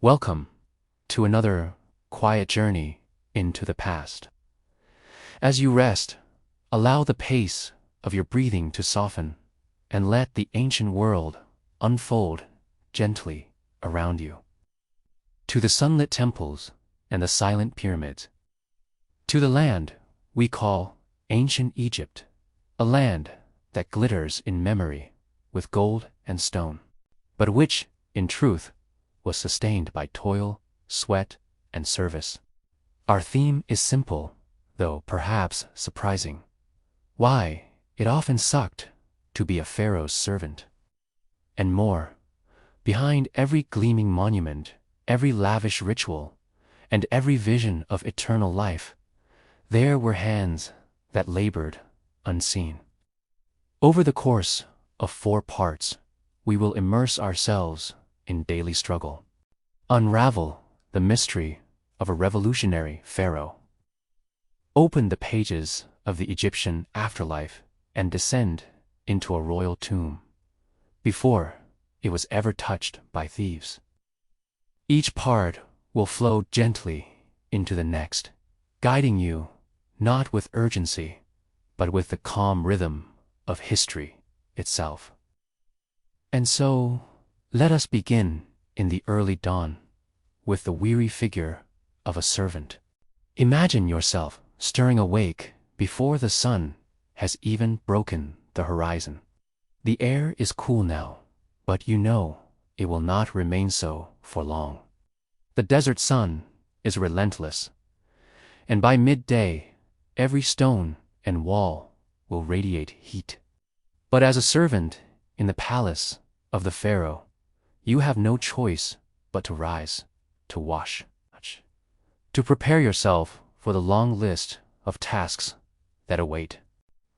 Welcome to another quiet journey into the past. As you rest, allow the pace of your breathing to soften and let the ancient world unfold gently around you. To the sunlit temples and the silent pyramids. To the land we call ancient Egypt, a land that glitters in memory with gold and stone, but which, in truth, was sustained by toil, sweat, and service. Our theme is simple, though perhaps surprising. Why it often sucked to be a pharaoh's servant. And more, behind every gleaming monument, every lavish ritual, and every vision of eternal life, there were hands that labored unseen. Over the course of 4 parts, we will immerse ourselves in daily struggle, unravel the mystery of a revolutionary pharaoh, open the pages of the Egyptian afterlife, and descend into a royal tomb before it was ever touched by thieves. Each part will flow gently into the next, guiding you not with urgency, but with the calm rhythm of history itself. And so, let us begin in the early dawn with the weary figure of a servant. Imagine yourself stirring awake before the sun has even broken the horizon. The air is cool now, but you know it will not remain so for long. The desert sun is relentless, and by midday, every stone and wall will radiate heat. But as a servant in the palace of the Pharaoh, you have no choice but to rise, to wash, to prepare yourself for the long list of tasks that await.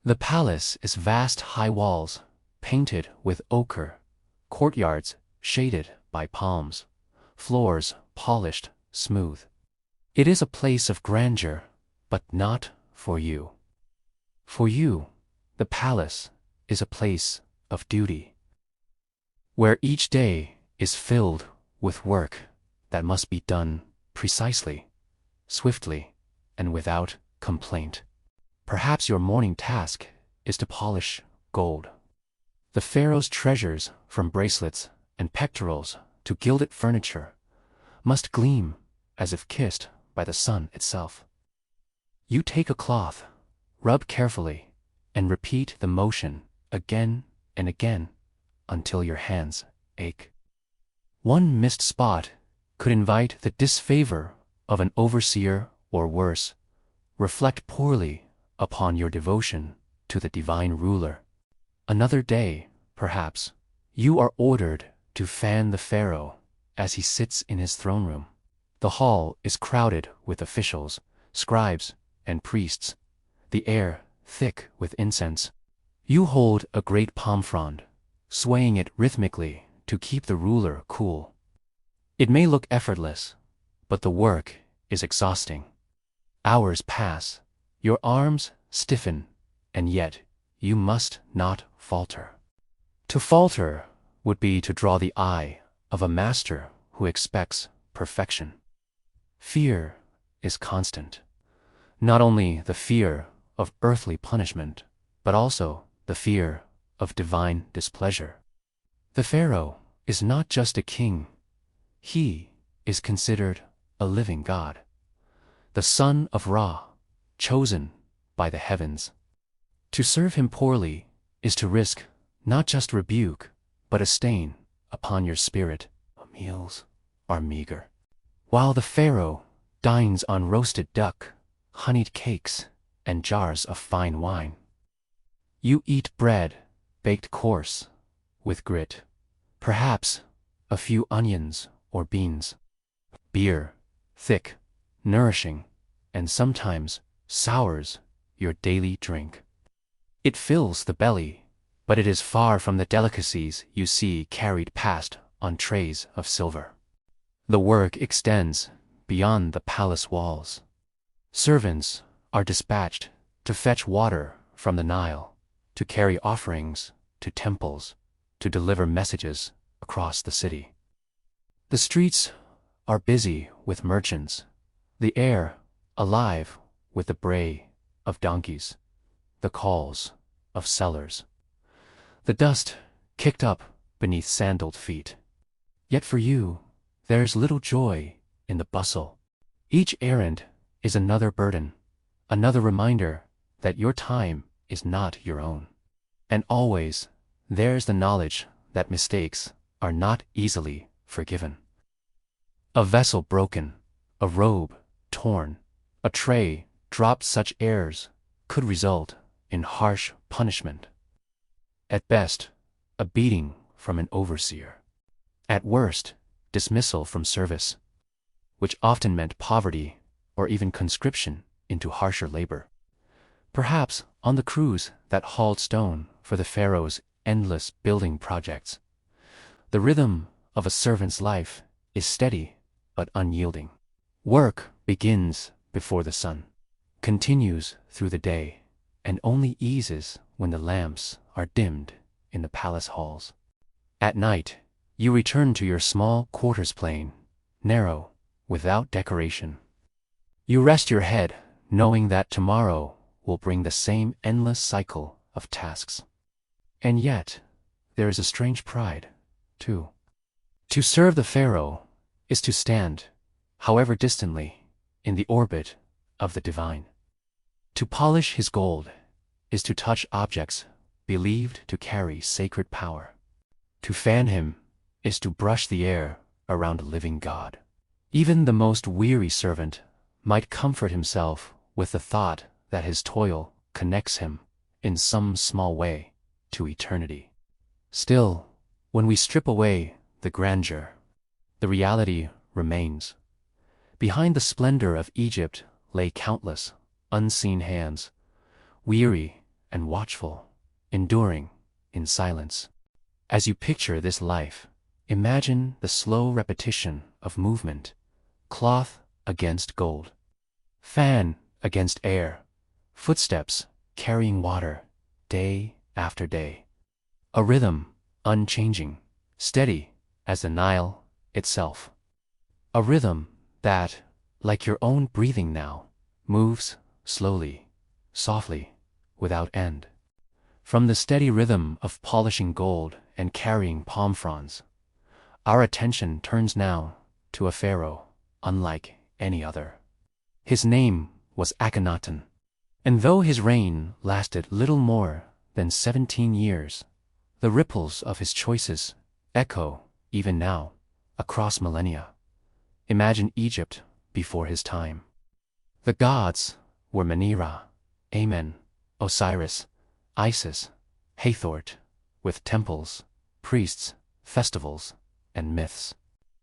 The palace is vast high walls, painted with ochre, courtyards shaded by palms, floors polished smooth. It is a place of grandeur, but not for you. For you, the palace is a place of duty, where each day is filled with work that must be done precisely, swiftly, and without complaint. Perhaps your morning task is to polish gold. The pharaoh's treasures, from bracelets and pectorals to gilded furniture, must gleam as if kissed by the sun itself. You take a cloth, rub carefully, and repeat the motion again and again until your hands ache. One missed spot could invite the disfavor of an overseer, or worse, reflect poorly upon your devotion to the divine ruler. Another day, perhaps, you are ordered to fan the pharaoh as he sits in his throne room. The hall is crowded with officials, scribes, and priests, the air thick with incense. You hold a great palm frond, swaying it rhythmically to keep the ruler cool. It may look effortless, but the work is exhausting. Hours pass, your arms stiffen, and yet you must not falter. To falter would be to draw the eye of a master who expects perfection. Fear is constant. Not only the fear of earthly punishment, but also the fear of divine displeasure. The pharaoh is not just a king. He is considered a living god, the son of Ra, chosen by the heavens. To serve him poorly is to risk not just rebuke, but a stain upon your spirit. Meals are meager. While the pharaoh dines on roasted duck, honeyed cakes, and jars of fine wine, you eat bread baked coarse with grit, perhaps a few onions or beans. Beer, thick, nourishing, and sometimes sours your daily drink. It fills the belly, but it is far from the delicacies you see carried past on trays of silver. The work extends beyond the palace walls. Servants are dispatched to fetch water from the Nile, to carry offerings to temples, to deliver messages across the city. The streets are busy with merchants, the air alive with the bray of donkeys, the calls of sellers, the dust kicked up beneath sandaled feet. Yet for you, there's little joy in the bustle. Each errand is another burden, another reminder that your time is not your own. And always, there's the knowledge that mistakes are not easily forgiven. A vessel broken, a robe torn, a tray dropped, such errors could result in harsh punishment. At best, a beating from an overseer. At worst, dismissal from service, which often meant poverty or even conscription into harsher labor. Perhaps on the crews that hauled stone for the Pharaoh's endless building projects, the rhythm of a servant's life is steady but unyielding. Work begins before the sun, continues through the day, and only eases when the lamps are dimmed in the palace halls. At night, you return to your small quarters, plain, narrow, without decoration. You rest your head, knowing that tomorrow will bring the same endless cycle of tasks. And yet, there is a strange pride, too. To serve the Pharaoh is to stand, however distantly, in the orbit of the divine. To polish his gold is to touch objects believed to carry sacred power. To fan him is to brush the air around a living God. Even the most weary servant might comfort himself with the thought that his toil connects him, in some small way, to eternity. Still, when we strip away the grandeur, the reality remains. Behind the splendor of Egypt lay countless, unseen hands, weary and watchful, enduring in silence. As you picture this life, imagine the slow repetition of movement, cloth against gold, fan against air, footsteps carrying water, day after day. A rhythm unchanging, steady as the Nile itself. A rhythm that, like your own breathing now, moves slowly, softly, without end. From the steady rhythm of polishing gold and carrying palm fronds, our attention turns now to a pharaoh unlike any other. His name was Akhenaten, and though his reign lasted little more than 17 years, the ripples of his choices echo, even now, across millennia. Imagine Egypt before his time. The gods were Menera, Amen, Osiris, Isis, Hathor, with temples, priests, festivals, and myths.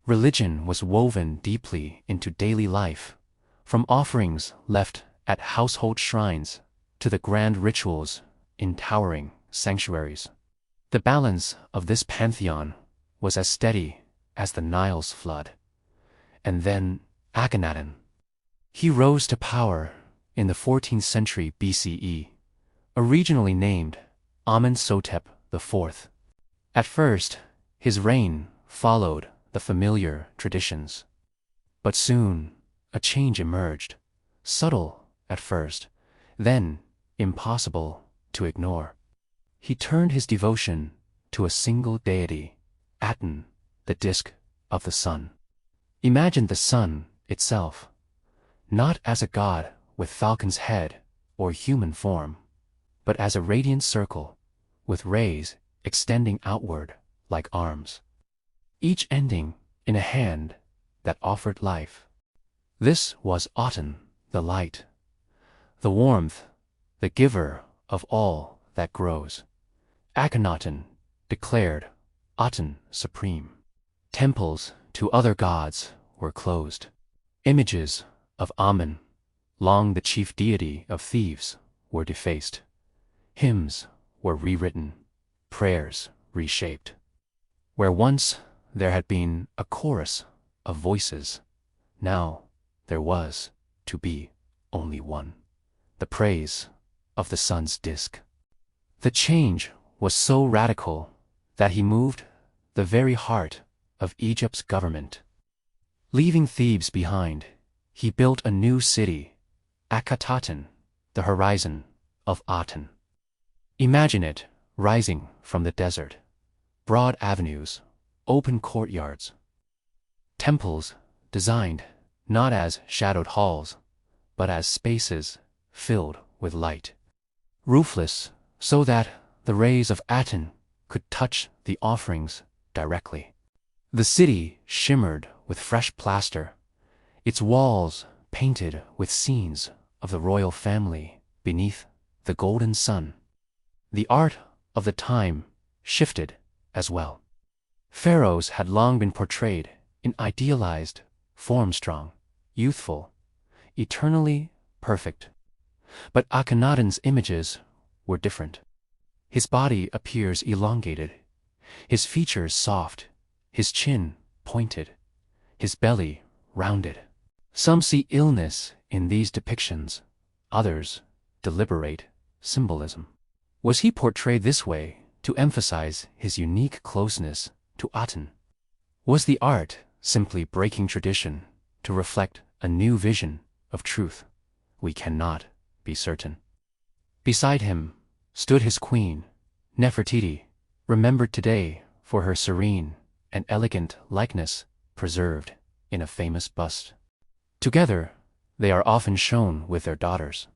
Religion was woven deeply into daily life, from offerings left at household shrines to the grand rituals in towering sanctuaries. The balance of this pantheon was as steady as the Nile's flood. And then Akhenaten. He rose to power in the 14th century BCE, originally named Amenhotep IV. At first, his reign followed the familiar traditions. But soon, a change emerged, subtle at first, then impossible to ignore. He turned his devotion to a single deity, Aten, the disk of the sun. Imagine the sun itself, not as a god with falcon's head or human form, but as a radiant circle with rays extending outward like arms, each ending in a hand that offered life. This was Aten, the light, the warmth, the giver of all that grows. Akhenaten declared Aten supreme. Temples to other gods were closed. Images of Amen, long the chief deity of thieves, were defaced. Hymns were rewritten, prayers reshaped. Where once there had been a chorus of voices, now there was to be only one, the praise of the sun's disk. The change was so radical that he moved the very heart of Egypt's government. Leaving Thebes behind, he built a new city, Akhenaten, the horizon of Aten. Imagine it rising from the desert. Broad avenues, open courtyards, temples designed not as shadowed halls, but as spaces filled with light. Roofless, so that the rays of Aten could touch the offerings directly. The city shimmered with fresh plaster, its walls painted with scenes of the royal family beneath the golden sun. The art of the time shifted as well. Pharaohs had long been portrayed in idealized, form-strong, youthful, eternally perfect. But Akhenaten's images were different. His body appears elongated, his features soft, his chin pointed, his belly rounded. Some see illness in these depictions, others deliberate symbolism. Was he portrayed this way to emphasize his unique closeness to Aten? Was the art simply breaking tradition to reflect a new vision of truth? We cannot be certain. Beside him stood his queen, Nefertiti, remembered today for her serene and elegant likeness preserved in a famous bust. Together, they are often shown with their daughters.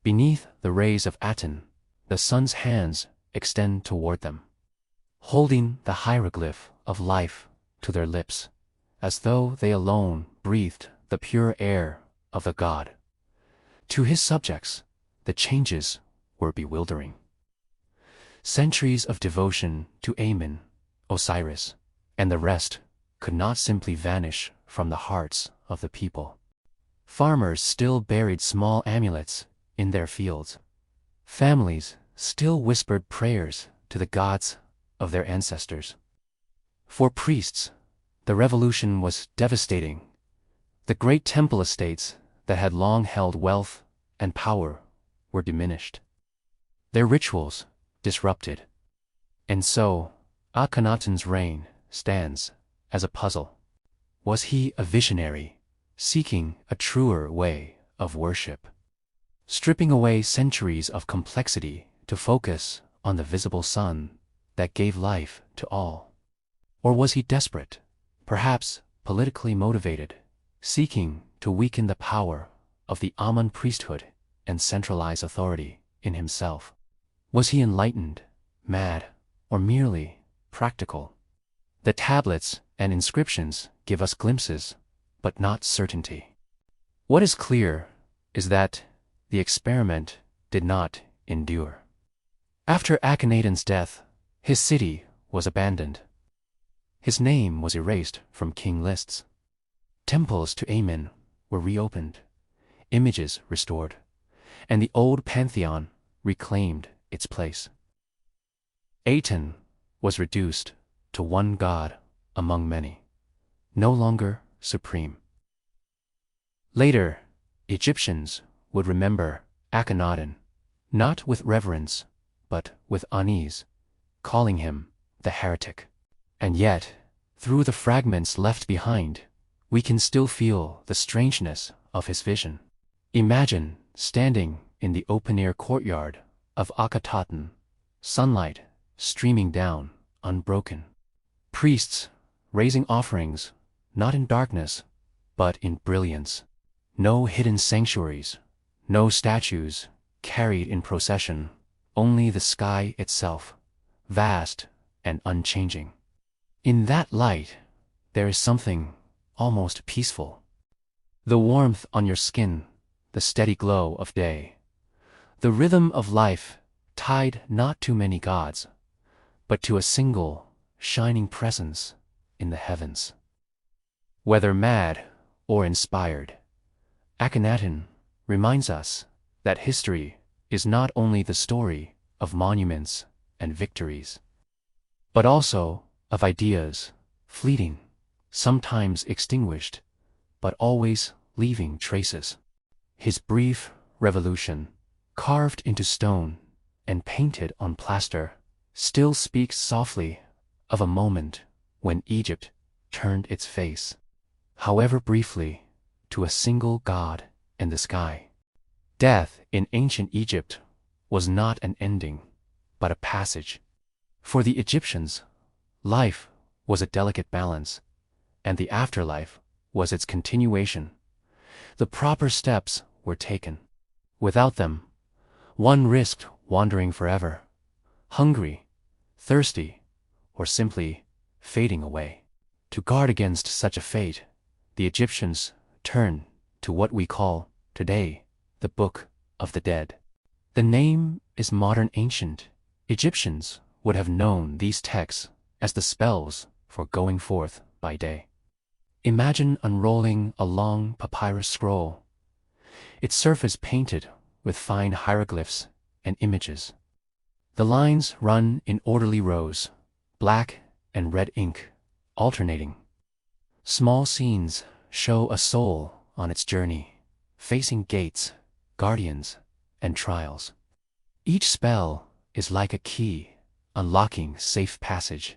Beneath the rays of Aten, the sun's hands extend toward them, holding the hieroglyph of life to their lips, as though they alone breathed the pure air of the god. To his subjects, the changes were bewildering. Centuries of devotion to Amen, Osiris, and the rest could not simply vanish from the hearts of the people. Farmers still buried small amulets in their fields. Families still whispered prayers to the gods of their ancestors. For priests, the revolution was devastating. The great temple estates that had long held wealth and power were diminished, their rituals disrupted. And so, Akhenaten's reign stands as a puzzle. Was he a visionary, seeking a truer way of worship, stripping away centuries of complexity to focus on the visible sun that gave life to all? Or was he desperate, perhaps politically motivated, seeking to weaken the power of the Amun priesthood and centralize authority in himself? Was he enlightened, mad, or merely practical? The tablets and inscriptions give us glimpses, but not certainty. What is clear is that the experiment did not endure. After Akhenaten's death, his city was abandoned. His name was erased from king lists. Temples to Amen were reopened, images restored, and the old pantheon reclaimed its place. Aten was reduced to one god among many, no longer supreme. Later, Egyptians would remember Akhenaten, not with reverence, but with unease, calling him the heretic. And yet, through the fragments left behind, we can still feel the strangeness of his vision. Imagine standing in the open-air courtyard of Akhenaten, sunlight streaming down unbroken. Priests raising offerings, not in darkness, but in brilliance. No hidden sanctuaries, no statues carried in procession, only the sky itself, vast and unchanging. In that light, there is something almost peaceful. The warmth on your skin, the steady glow of day, the rhythm of life tied not to many gods, but to a single, shining presence in the heavens. Whether mad or inspired, Akhenaten reminds us that history is not only the story of monuments and victories, but also of ideas, fleeting, sometimes extinguished, but always leaving traces. His brief revolution, carved into stone and painted on plaster, still speaks softly of a moment when Egypt turned its face however briefly, to a single god in the sky. Death in ancient Egypt was not an ending, but a passage. For the Egyptians, life was a delicate balance, and the afterlife was its continuation. The proper steps were taken. Without them, one risked wandering forever, hungry, thirsty, or simply fading away. To guard against such a fate, the Egyptians turned to what we call today the Book of the Dead. The name is modern. Ancient Egyptians would have known these texts as the spells for going forth by day. Imagine unrolling a long papyrus scroll, its surface painted with fine hieroglyphs and images. The lines run in orderly rows, black and red ink alternating. Small scenes show a soul on its journey, facing gates, guardians, and trials. Each spell is like a key, unlocking safe passage.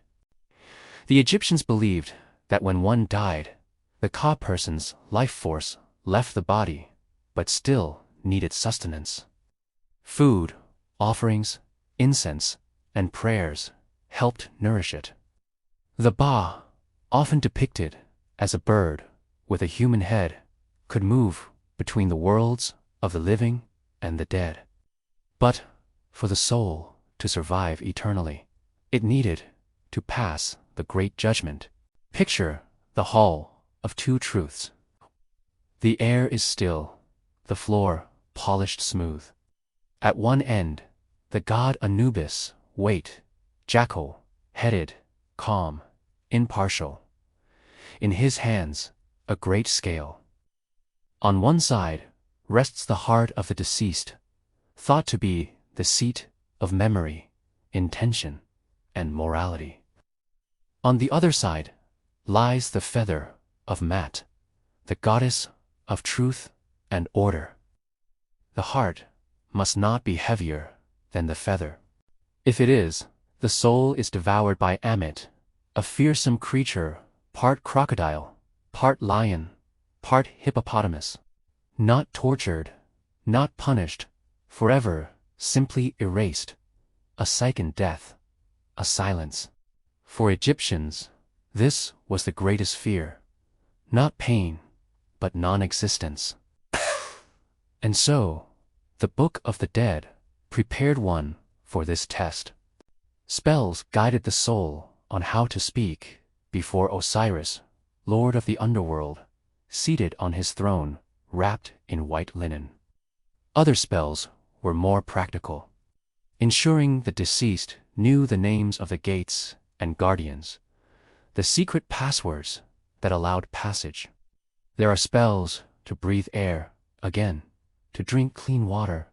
The Egyptians believed that when one died, the person's life force left the body, but still needed sustenance. Food, offerings, incense, and prayers helped nourish it. The Ba, often depicted as a bird with a human head, could move between the worlds of the living and the dead. But for the soul to survive eternally, it needed to pass the Great Judgment. Picture the Hall of Two Truths. The air is still, the floor polished smooth. At one end, the god Anubis, jackal-headed, calm, impartial. In his hands, a great scale. On one side rests the heart of the deceased, thought to be the seat of memory, intention, and morality. On the other side lies the feather of Mat, the goddess of truth and order. The heart must not be heavier than the feather. If it is, the soul is devoured by Ammit, a fearsome creature, part crocodile, part lion, part hippopotamus. Not tortured, not punished, forever, simply erased. A second death, a silence. For Egyptians, this was the greatest fear. Not pain, but non-existence. And so, the Book of the Dead prepared one for this test. Spells guided the soul on how to speak before Osiris, lord of the underworld, seated on his throne, wrapped in white linen. Other spells were more practical, ensuring the deceased knew the names of the gates and guardians, the secret passwords that allowed passage. There are spells to breathe air again, to drink clean water,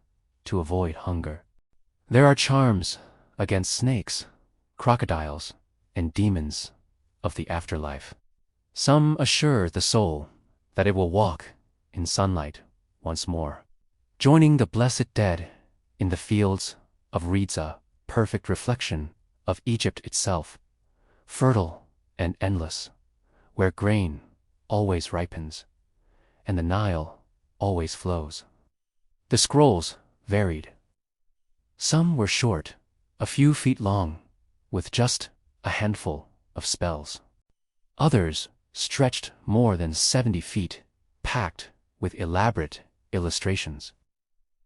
to avoid hunger. There are charms against snakes, crocodiles, and demons of the afterlife. Some assure the soul that it will walk in sunlight once more, joining the blessed dead in the fields of Ridza, perfect reflection of Egypt itself, fertile and endless, where grain always ripens and the Nile always flows. The scrolls varied. Some were short, a few feet long, with just a handful of spells. Others stretched more than 70 feet, packed with elaborate illustrations.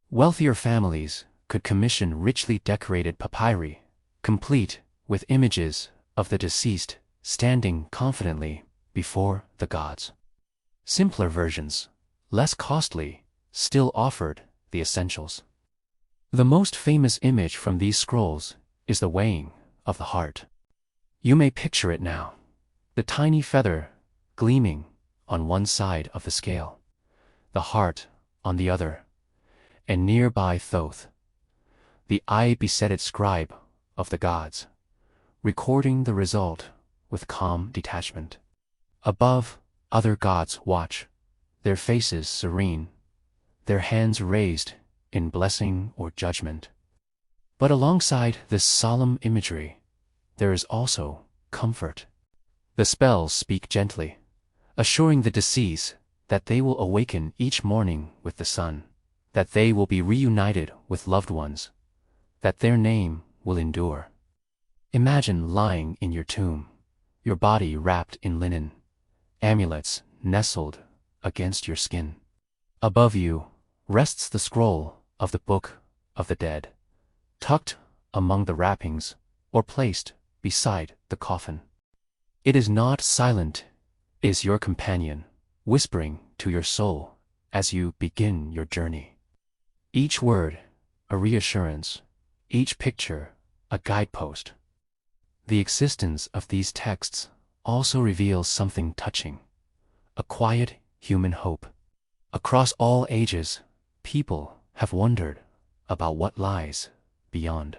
Wealthier families could commission richly decorated papyri, complete with images of the deceased standing confidently before the gods. Simpler versions, less costly, still offered the essentials. The most famous image from these scrolls is the weighing of the heart. You may picture it now, the tiny feather gleaming on one side of the scale, the heart on the other, and nearby Thoth, the eye-besetted scribe of the gods, recording the result with calm detachment. Above, other gods watch, their faces serene, their hands raised in blessing or judgment. But alongside this solemn imagery, there is also comfort. The spells speak gently, assuring the deceased that they will awaken each morning with the sun, that they will be reunited with loved ones, that their name will endure. Imagine lying in your tomb, your body wrapped in linen, amulets nestled against your skin. Above you rests the scroll of the Book of the Dead, tucked among the wrappings or placed beside the coffin. It is not silent, it is your companion, whispering to your soul as you begin your journey. Each word a reassurance, each picture a guidepost. The existence of these texts also reveals something touching, a quiet human hope. Across all ages, people have wondered about what lies beyond.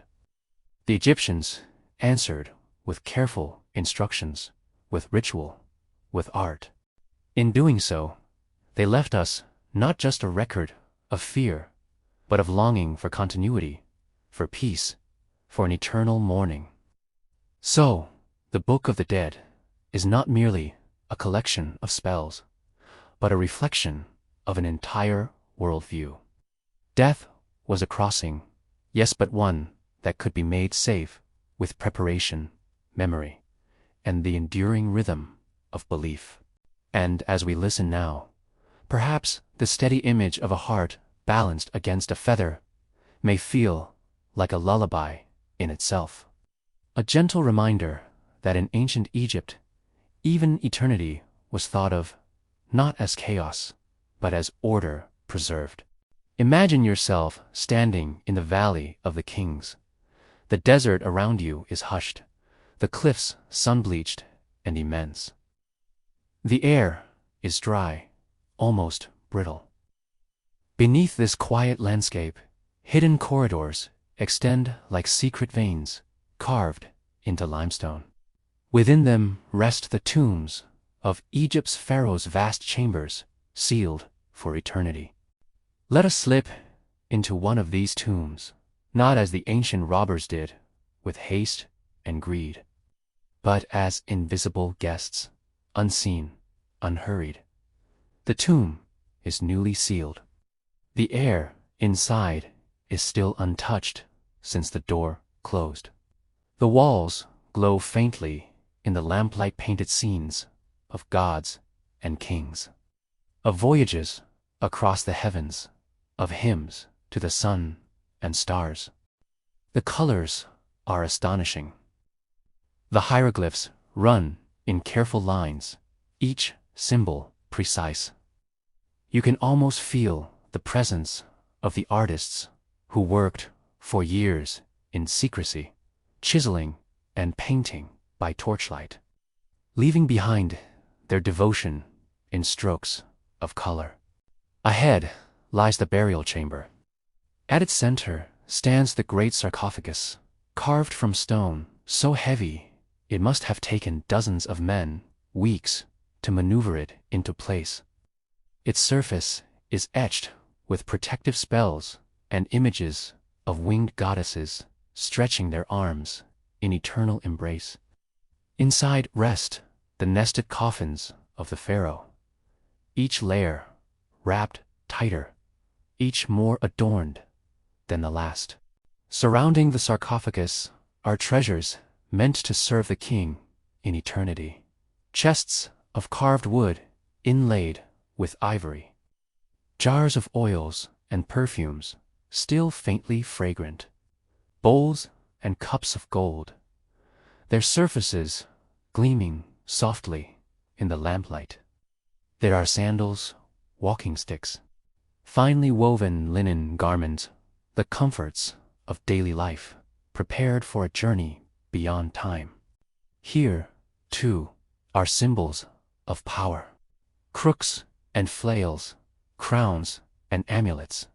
The Egyptians answered with careful instructions, with ritual, with art. In doing so, they left us not just a record of fear, but of longing for continuity, for peace, for an eternal mourning. So, the Book of the Dead is not merely a collection of spells, but a reflection of an entire worldview. Death was a crossing, yes, but one that could be made safe with preparation, memory, and the enduring rhythm of belief. And as we listen now, perhaps the steady image of a heart balanced against a feather may feel like a lullaby in itself. A gentle reminder that in ancient Egypt, even eternity was thought of not as chaos, but as order preserved. Imagine yourself standing in the Valley of the Kings. The desert around you is hushed, the cliffs sun-bleached and immense. The air is dry, almost brittle. Beneath this quiet landscape, hidden corridors extend like secret veins, carved into limestone. Within them rest the tombs of Egypt's pharaoh's vast chambers, sealed for eternity. Let us slip into one of these tombs, not as the ancient robbers did, with haste and greed, but as invisible guests, unseen, unhurried. The tomb is newly sealed. The air inside is still untouched since the door closed. The walls glow faintly in the lamplight-painted scenes of gods and kings, of voyages across the heavens, of hymns to the sun and stars. The colors are astonishing. The hieroglyphs run in careful lines, each symbol precise. You can almost feel the presence of the artists who worked for years in secrecy, chiseling and painting by torchlight, leaving behind their devotion in strokes of color. Ahead lies the burial chamber. At its center stands the great sarcophagus, carved from stone so heavy it must have taken dozens of men weeks to maneuver it into place. Its surface is etched with protective spells and images of winged goddesses stretching their arms in eternal embrace. Inside rest the nested coffins of the pharaoh, each layer wrapped tighter, each more adorned than the last. Surrounding the sarcophagus are treasures meant to serve the king in eternity. Chests of carved wood inlaid with ivory. Jars of oils and perfumes still faintly fragrant. Bowls and cups of gold, their surfaces gleaming softly in the lamplight. There are sandals, walking sticks, finely woven linen garments, the comforts of daily life, prepared for a journey beyond time. Here, too, are symbols of power. Crooks and flails, crowns and amulets,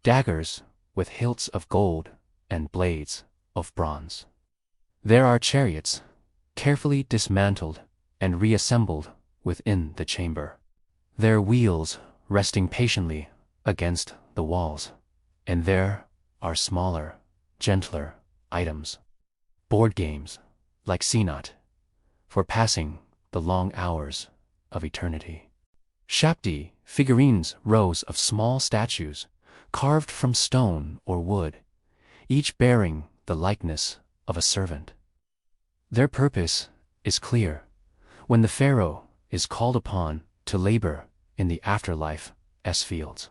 daggers with hilts of gold and blades of bronze. There are chariots, carefully dismantled and reassembled within the chamber, their wheels resting patiently against the walls. And there are smaller, gentler items. Board games, like Senat, for passing the long hours of eternity. Shapti, figurines, rows of small statues, carved from stone or wood, each bearing the likeness of a servant. Their purpose is clear. When the Pharaoh is called upon to labor in the afterlife's fields,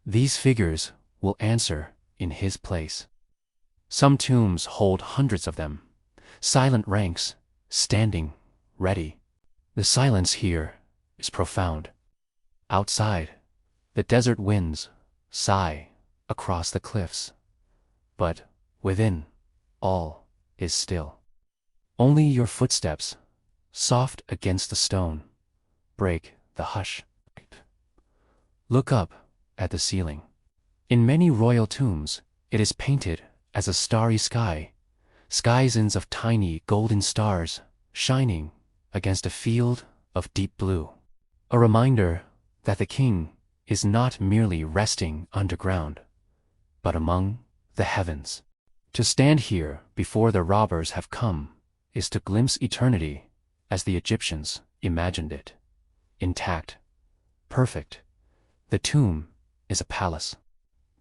these figures will answer in his place. Some tombs hold hundreds of them, silent ranks, standing, ready. The silence here is profound. Outside, the desert winds sigh across the cliffs, but within, all is still. Only your footsteps, soft against the stone, break the hush. Look up at the ceiling. In many royal tombs, it is painted as a starry sky, skysons of tiny golden stars shining against a field of deep blue. A reminder that the king is not merely resting underground, but among the heavens. To stand here before the robbers have come is to glimpse eternity as the Egyptians imagined it. Intact, perfect, the tomb is a palace,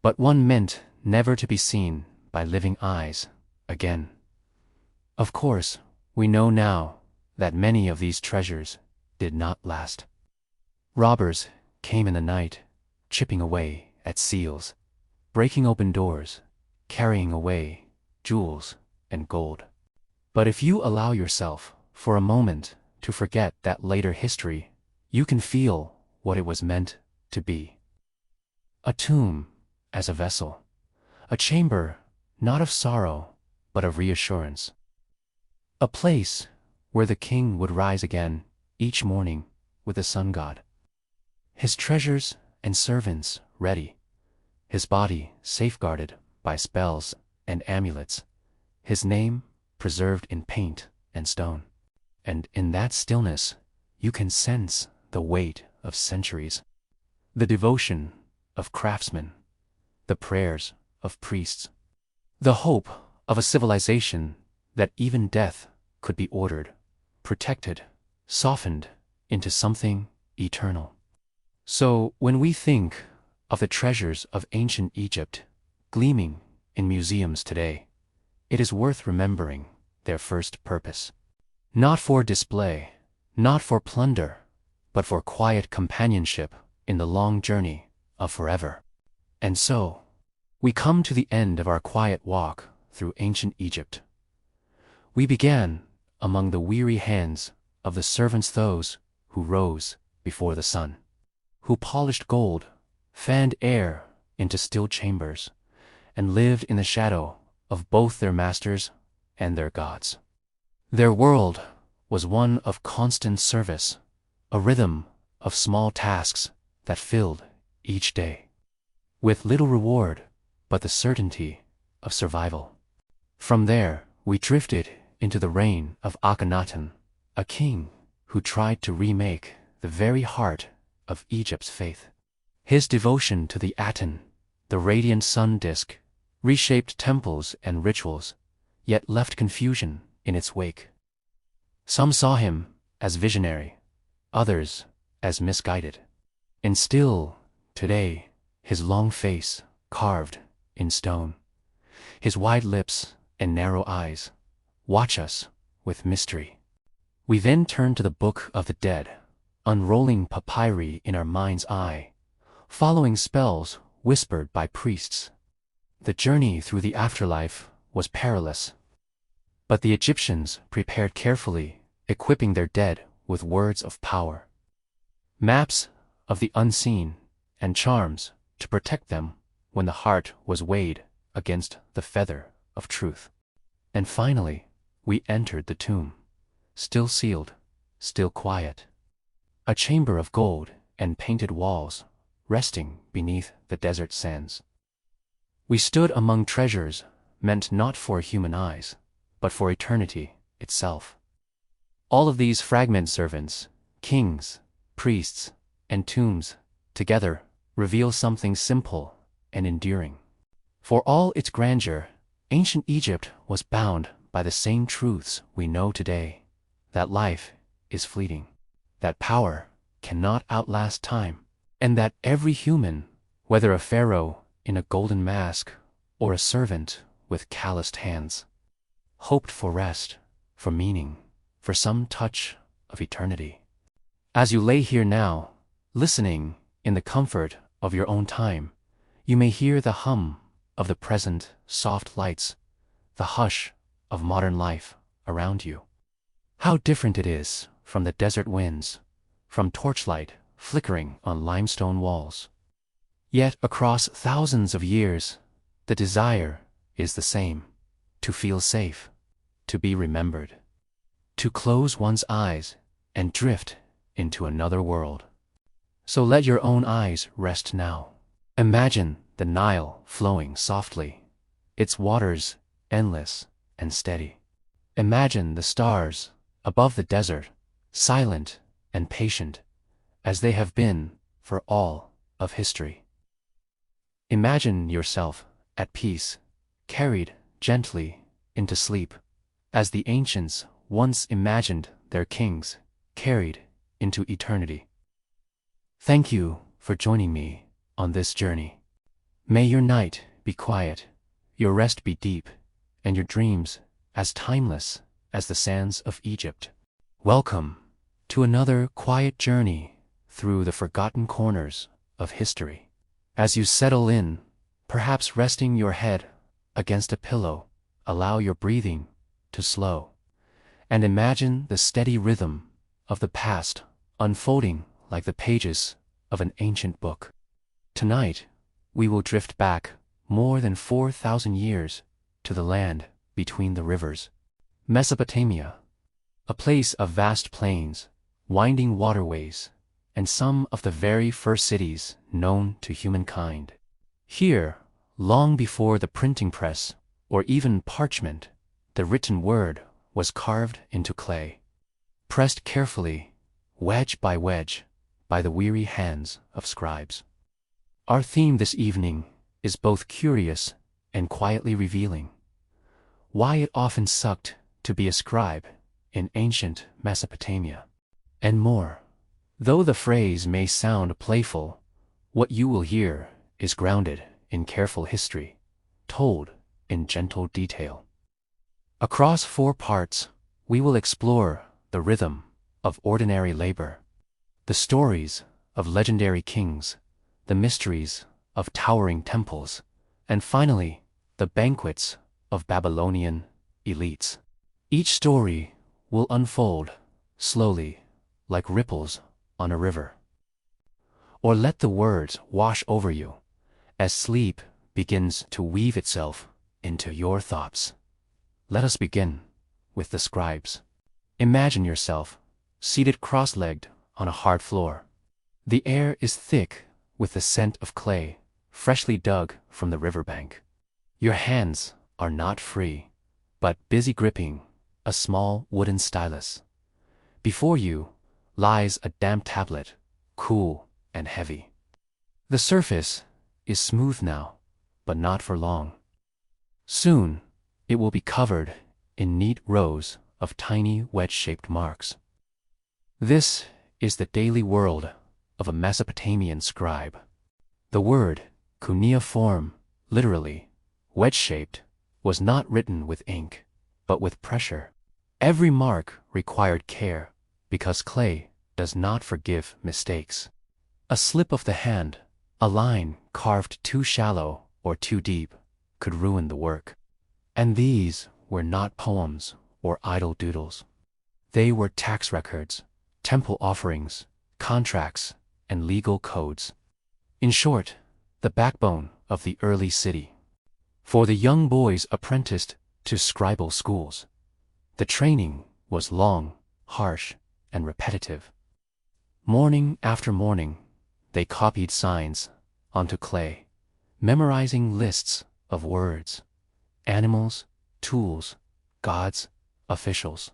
but one meant never to be seen by living eyes again. Of course, we know now that many of these treasures did not last. Robbers came in the night, chipping away at seals, breaking open doors, carrying away jewels and gold. But if you allow yourself for a moment to forget that later history, you can feel what it was meant to be. A tomb as a vessel, a chamber not of sorrow but of reassurance. A place where the king would rise again each morning with the sun god. His treasures and servants ready, his body safeguarded by spells and amulets, his name preserved in paint and stone. And in that stillness, you can sense the weight of centuries, the devotion of craftsmen, the prayers of priests, the hope of a civilization that even death could be ordered, protected, softened into something eternal. So when we think of the treasures of ancient Egypt gleaming in museums today, it is worth remembering their first purpose. Not for display, not for plunder, but for quiet companionship in the long journey of forever. And so, we come to the end of our quiet walk through ancient Egypt. We began among the weary hands of the servants, those who rose before the sun, who polished gold, fanned air into still chambers, and lived in the shadow of both their masters and their gods. Their world was one of constant service, a rhythm of small tasks that filled each day, with little reward but the certainty of survival. From there, we drifted into the reign of Akhenaten, a king who tried to remake the very heart of Egypt's faith. His devotion to the Aten, the radiant sun disk, reshaped temples and rituals, yet left confusion in its wake. Some saw him as visionary, others as misguided. And still, today, his long face carved in stone, his wide lips and narrow eyes watch us with mystery. We then turn to the Book of the Dead, unrolling papyri in our mind's eye, following spells whispered by priests. The journey through the afterlife was perilous, but the Egyptians prepared carefully, equipping their dead with words of power, maps of the unseen, and charms to protect them when the heart was weighed against the feather of truth. And finally, we entered the tomb, still sealed, still quiet, a chamber of gold and painted walls, resting beneath the desert sands. We stood among treasures meant not for human eyes, but for eternity itself. All of these fragment servants, kings, priests, and tombs, together, reveal something simple and enduring. For all its grandeur, ancient Egypt was bound by the same truths we know today, that life is fleeting, that power cannot outlast time, and that every human, whether a pharaoh in a golden mask or a servant with calloused hands, hoped for rest, for meaning, for some touch of eternity. As you lay here now, listening in the comfort of your own time, you may hear the hum of the present soft lights, the hush of modern life around you. How different it is from the desert winds, from torchlight flickering on limestone walls. Yet across thousands of years, the desire is the same: to feel safe, to be remembered, to close one's eyes and drift into another world. So let your own eyes rest now. Imagine the Nile flowing softly, its waters endless and steady. Imagine the stars above the desert, silent and patient, as they have been for all of history. Imagine yourself at peace, carried gently into sleep, as the ancients once imagined their kings carried into eternity. Thank you for joining me on this journey. May your night be quiet, your rest be deep, and your dreams as timeless as the sands of Egypt. Welcome to another quiet journey through the forgotten corners of history. As you settle in, perhaps resting your head against a pillow, allow your breathing to slow, and imagine the steady rhythm of the past unfolding like the pages of an ancient book. Tonight, we will drift back more than 4,000 years to the land between the rivers, Mesopotamia, a place of vast plains, winding waterways, and some of the very first cities known to humankind. Here, long before the printing press or even parchment, the written word was carved into clay, pressed carefully, wedge by wedge, by the weary hands of scribes. Our theme this evening is both curious and quietly revealing: why it often sucked to be a scribe in ancient Mesopotamia, and more. Though the phrase may sound playful, what you will hear is grounded in careful history, told in gentle detail. Across 4 parts, we will explore the rhythm of ordinary labor, the stories of legendary kings, the mysteries of towering temples, and finally, the banquets of Babylonian elites. Each story will unfold slowly, like ripples on a river. Or let the words wash over you as sleep begins to weave itself into your thoughts. Let us begin with the scribes. Imagine yourself seated cross-legged on a hard floor. The air is thick with the scent of clay, freshly dug from the riverbank. Your hands are not free, but busy gripping a small wooden stylus. Before you lies a damp tablet, cool and heavy. The surface is smooth now, but not for long. Soon, it will be covered in neat rows of tiny wedge-shaped marks. This is the daily world of a Mesopotamian scribe. The word cuneiform, literally wedge-shaped, was not written with ink, but with pressure. Every mark required care, because clay does not forgive mistakes. A slip of the hand, a line carved too shallow or too deep, could ruin the work. And these were not poems or idle doodles. They were tax records, temple offerings, contracts, and legal codes. In short, the backbone of the early city. For the young boys apprenticed to scribal schools, the training was long, harsh, and repetitive. Morning after morning, they copied signs onto clay, memorizing lists of words, animals, tools, gods, officials.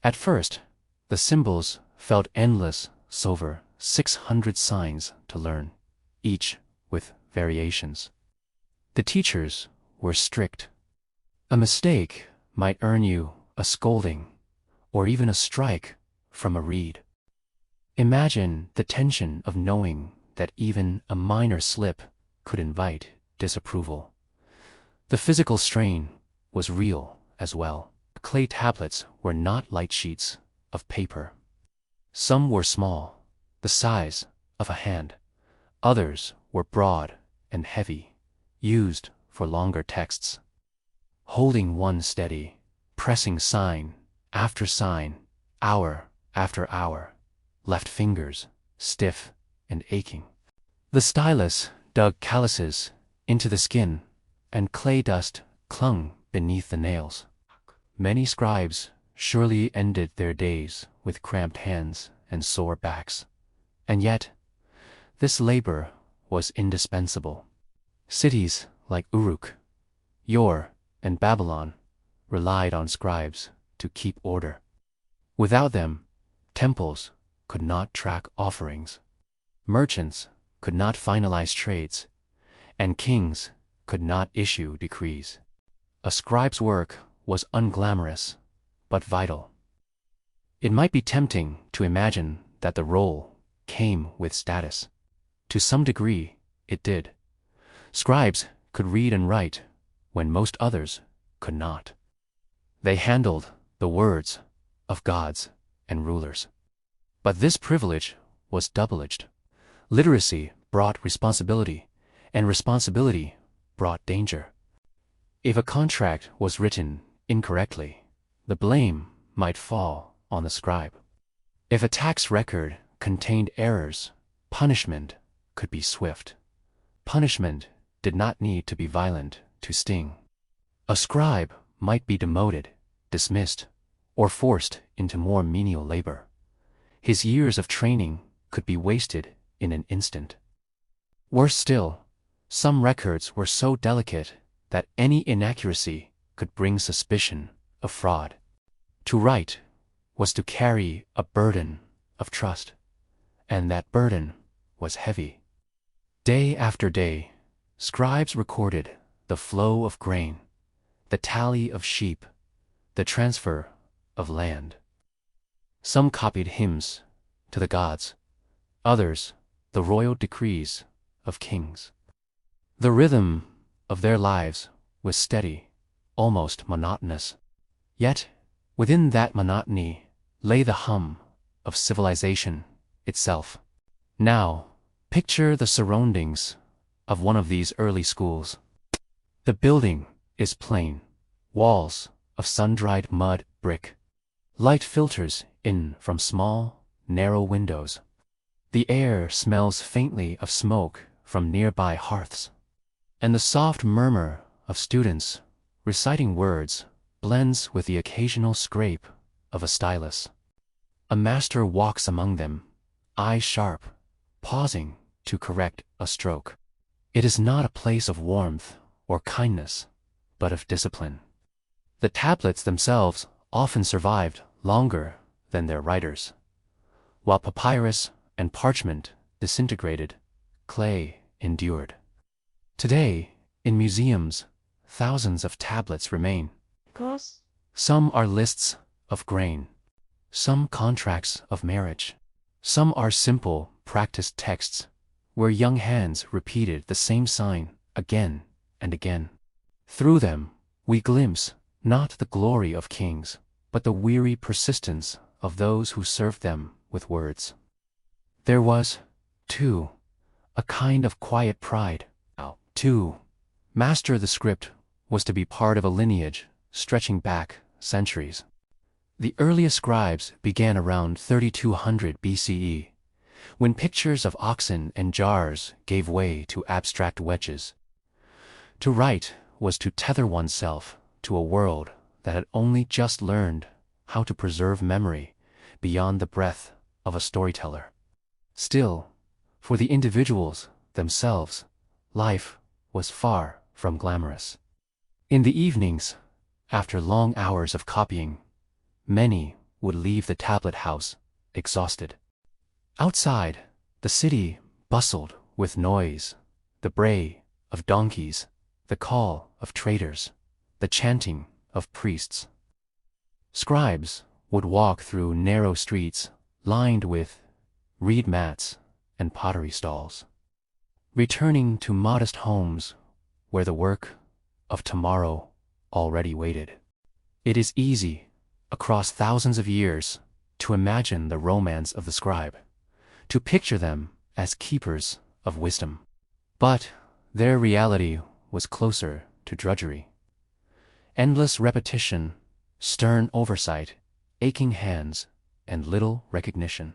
At first, the symbols felt endless, over 600 signs to learn, each with variations. The teachers were strict. A mistake might earn you a scolding, or even a strike from a reed. Imagine the tension of knowing that even a minor slip could invite disapproval. The physical strain was real as well. Clay tablets were not light sheets of paper. Some were small, the size of a hand. Others were broad and heavy, used for longer texts. Holding one steady, pressing sign after sign, hour after hour, left fingers stiff and aching. The stylus dug calluses into the skin, and clay dust clung beneath the nails. Many scribes surely ended their days with cramped hands and sore backs. And yet, this labor was indispensable. Cities like Uruk, Ur, and Babylon relied on scribes to keep order. Without them, temples could not track offerings, merchants could not finalize trades, and kings could not issue decrees. A scribe's work was unglamorous, but vital. It might be tempting to imagine that the role came with status. To some degree, it did. Scribes could read and write when most others could not. They handled the words of gods and rulers. But this privilege was double-edged. Literacy brought responsibility, and responsibility brought danger. If a contract was written incorrectly, the blame might fall on the scribe. If a tax record contained errors, punishment could be swift. Punishment did not need to be violent to sting. A scribe might be demoted, dismissed, or forced into more menial labor. His years of training could be wasted in an instant. Worse still, some records were so delicate that any inaccuracy could bring suspicion of fraud. To write was to carry a burden of trust, and that burden was heavy. Day after day, scribes recorded the flow of grain, the tally of sheep, the transfer of land. Some copied hymns to the gods, others the royal decrees of kings. The rhythm of their lives was steady, almost monotonous. Yet, within that monotony lay the hum of civilization itself. Now, picture the surroundings of one of these early schools. The building is plain, walls of sun-dried mud brick. Light filters in from small, narrow windows. The air smells faintly of smoke from nearby hearths, and the soft murmur of students reciting words blends with the occasional scrape of a stylus. A master walks among them, eyes sharp, pausing to correct a stroke. It is not a place of warmth or kindness, but of discipline. The tablets themselves often survived longer than their writers. While papyrus and parchment disintegrated, clay endured. Today, in museums, thousands of tablets remain. Some are lists of grain, some contracts of marriage, some are simple, practiced texts where young hands repeated the same sign again and again. Through them, we glimpse not the glory of kings, but the weary persistence of those who served them with words. There was, too, a kind of quiet pride. To master the script was to be part of a lineage stretching back centuries. The earliest scribes began around 3200 BCE, when pictures of oxen and jars gave way to abstract wedges. To write was to tether oneself to a world that had only just learned how to preserve memory beyond the breath of a storyteller. Still, for the individuals themselves, life was far from glamorous. In the evenings, after long hours of copying, many would leave the tablet house exhausted. Outside, the city bustled with noise, the bray of donkeys, the call of traders, the chanting of priests. Scribes would walk through narrow streets lined with reed mats, and pottery stalls. Returning to modest homes where the work of tomorrow already waited. It is easy, across thousands of years, to imagine the romance of the scribe, to picture them as keepers of wisdom. But their reality was closer to drudgery. Endless repetition, stern oversight, aching hands, and little recognition.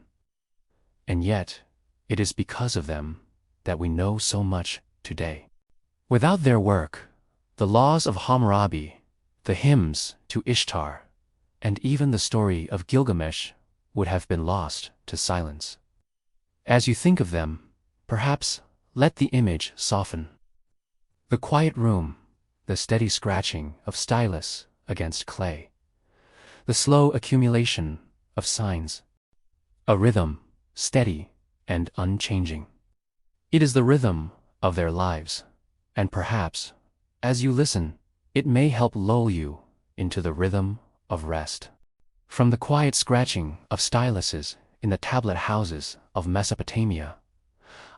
And yet, it is because of them that we know so much today. Without their work, the laws of Hammurabi, the hymns to Ishtar, and even the story of Gilgamesh would have been lost to silence. As you think of them, perhaps let the image soften. The quiet room, the steady scratching of stylus against clay, the slow accumulation of signs, a rhythm, steady and unchanging. It is the rhythm of their lives, and perhaps, as you listen, it may help lull you into the rhythm of rest. From the quiet scratching of styluses in the tablet houses of Mesopotamia,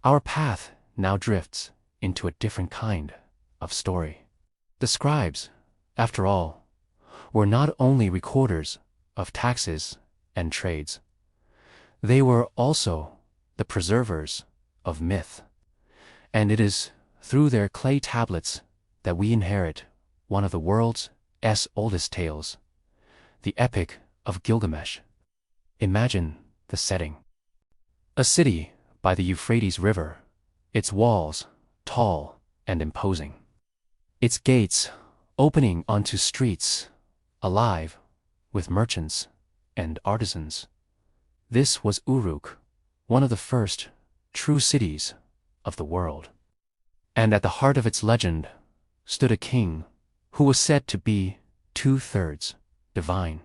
our path now drifts into a different kind of story. The scribes, after all, were not only recorders of taxes and trades. They were also the preservers of myth. And it is through their clay tablets that we inherit one of the world's oldest tales, the Epic of Gilgamesh. Imagine the setting. A city by the Euphrates River, its walls tall and imposing. Its gates opening onto streets alive with merchants and artisans. This was Uruk, one of the first true cities of the world. And at the heart of its legend stood a king who was said to be 2/3 divine.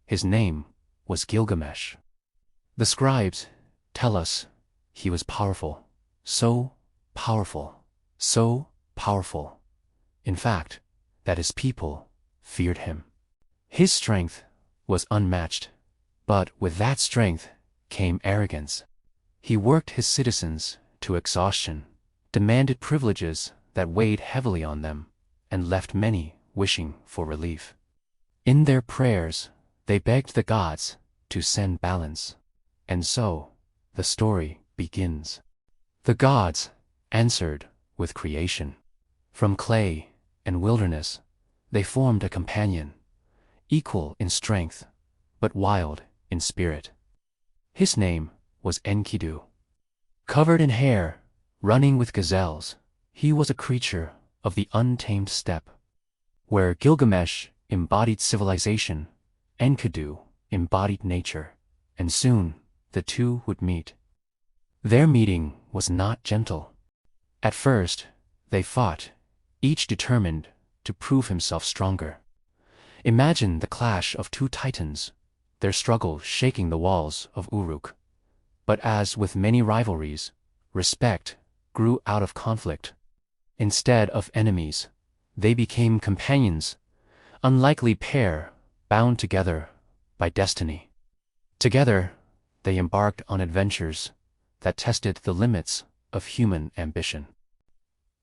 His name was Gilgamesh. The scribes tell us he was powerful, so powerful, so powerful, in fact, that his people feared him. His strength was unmatched, but with that strength came arrogance. He worked his citizens to exhaustion, demanded privileges that weighed heavily on them, and left many wishing for relief. In their prayers, they begged the gods to send balance. And so, the story begins. The gods answered with creation. From clay and wilderness, they formed a companion, equal in strength, but wild in spirit. His name was Enkidu. Covered in hair, running with gazelles, he was a creature of the untamed steppe. Where Gilgamesh embodied civilization, Enkidu embodied nature, and soon the two would meet. Their meeting was not gentle. At first, they fought, each determined to prove himself stronger. Imagine the clash of two titans, their struggle shaking the walls of Uruk. But as with many rivalries, respect grew out of conflict. Instead of enemies, they became companions, unlikely pair bound together by destiny. Together, they embarked on adventures that tested the limits of human ambition.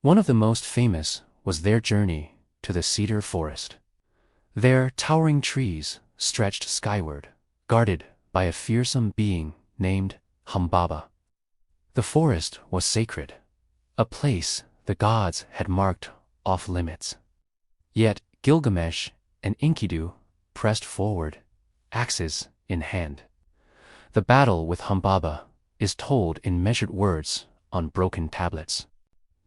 One of the most famous was their journey to the cedar forest. There, towering trees stretched skyward, guarded by a fearsome being named Humbaba. The forest was sacred, a place the gods had marked off limits. Yet Gilgamesh and Enkidu pressed forward, axes in hand. The battle with Humbaba is told in measured words on broken tablets.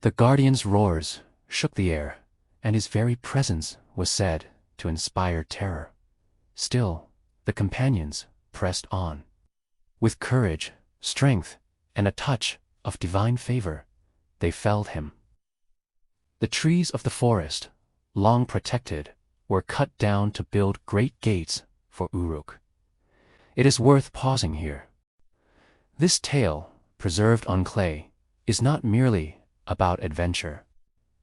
The guardian's roars shook the air, and his very presence was said to inspire terror. Still, the companions pressed on. With courage, strength, and a touch of divine favor, they felled him. The trees of the forest, long protected, were cut down to build great gates for Uruk. It is worth pausing here. This tale, preserved on clay, is not merely about adventure.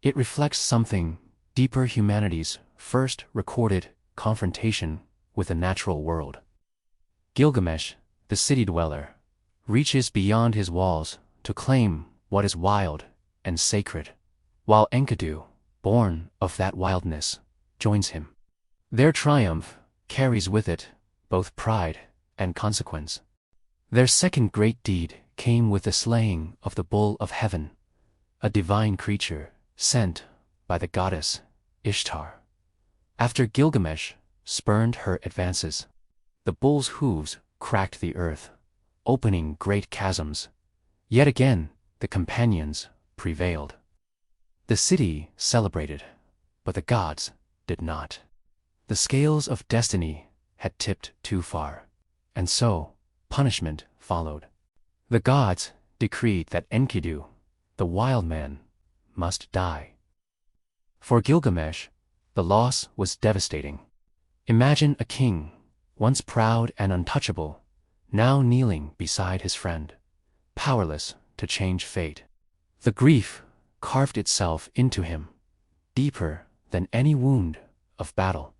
It reflects something deeper: humanity's first recorded confrontation with the natural world. Gilgamesh, the city dweller, reaches beyond his walls to claim what is wild and sacred, while Enkidu, born of that wildness, joins him. Their triumph carries with it both pride and consequence. Their second great deed came with the slaying of the bull of heaven, a divine creature sent by the goddess Ishtar. After Gilgamesh spurned her advances, the bull's hooves cracked the earth, opening great chasms. Yet again the companions prevailed. The city celebrated, but the gods did not. The scales of destiny had tipped too far, and so punishment followed. The gods decreed that Enkidu, the wild man, must die. For Gilgamesh, the loss was devastating. Imagine a king, once proud and untouchable, now kneeling beside his friend, powerless to change fate. The grief carved itself into him, deeper than any wound of battle.